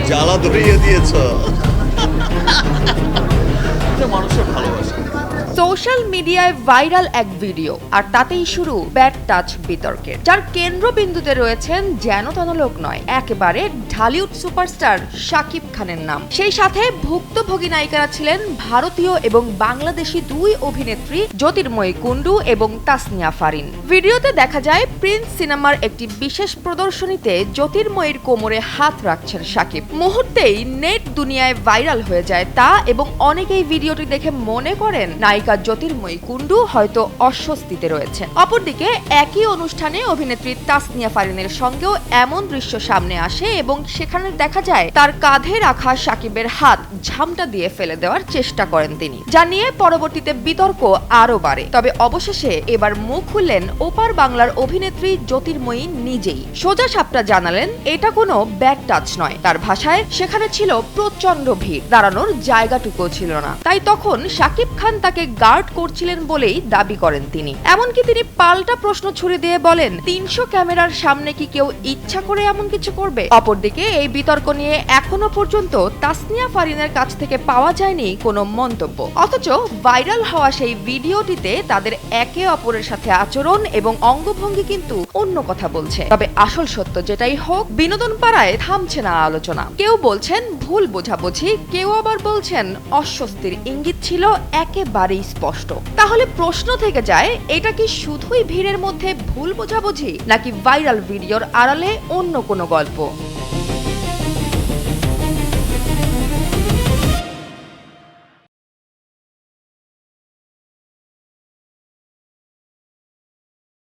জ্বালা ধরিয়ে দিয়েছ। মানুষের ভালোবাসা। সোশ্যাল মিডিয়ায় ভাইরাল এক ভিডিও, আর তাতেই শুরু ব্যাড টাচ বিতর্কের, যার কেন্দ্রবিন্দুতে রয়েছেন যেন তেন লোক নয়, একেবারে ঢালিউড সুপারস্টার শাকিব খানের নাম। সেই সাথে ভুক্তভোগী নায়িকারা ছিলেন ভারতীয় এবং বাংলাদেশি দুই অভিনেত্রী জ্যোতির্ময়ী কুন্ডু এবং তাসনিয়া ফারিন। ভিডিওতে দেখা যায় প্রিন্স সিনেমার একটি বিশেষ প্রদর্শনীতে জ্যোতির্ময়ীর কোমরে হাত রাখছেন শাকিব। মুহূর্তেই নেট দুনিয়ায় ভাইরাল হয়ে যায় তা, এবং অনেকেই ভিডিওটি দেখে মনে করেন নায়িকা জ্যোতির্ময়ী কুন্ডু হয়তো অস্বস্তিতে রয়েছে। অপরদিকে একই অনুষ্ঠানে অভিনেত্রী তাসনিয়া ফারিনের সঙ্গেও এমন দৃশ্য সামনে আসে এবং সেখানে দেখা যায় তার কাঁধে রাখা শাকিবের হাত ঝামটা দিয়ে ফেলে দেওয়ার চেষ্টা করেন তিনি, যা নিয়ে পরবর্তীতে বিতর্ক আরো বাড়ে। তবে অবশেষে এবার মুখ খুললেন ওপার বাংলার অভিনেত্রী জ্যোতির্ময়ী নিজেই। সোজা সাপটা জানালেন এটা কোনো ব্যাড টাচ নয়। তার ভাষায় সেখানে ছিল প্রচন্ড ভিড়, দাঁড়ানোর জায়গাটুকুও ছিল না, তাই তখন শাকিব খান তাকে গার্ড করছিলেন বলেই দাবি করেন তিনি। এমনকি তিনি পাল্টা প্রশ্ন ছুড়ে দিয়ে বলেন ৩০০ ক্যামেরার সামনে কি কেউ ইচ্ছা করে এমন কিছু করবে? অপরদিকে এই বিতর্ক নিয়ে এখনো পর্যন্ত তাসনিয়া ফারিনের কাছ থেকে পাওয়া যায়নি কোনো মন্তব্য, অথচ ভাইরাল হওয়া সেই ভিডিওটিতে তাদের একে অপরের সাথে আচরণ এবং অঙ্গভঙ্গি কিন্তু অন্য কথা বলছে। তবে আসল সত্য যেটাই হোক, বিনোদন পাড়ায় থামছে না আলোচনা। কেউ বলছেন ভুল বোঝাবুঝি, কেউ আবার বলছেন অস্বস্তির ইঙ্গিত ছিল একেবারেই স্পষ্ট। তাহলে প্রশ্ন থেকে যায়, এটা কি শুধুই ভিড়ের মধ্যে ভুল বোঝাবুঝি, নাকি ভাইরাল ভিডিওর আড়ালে অন্য কোনো গল্প?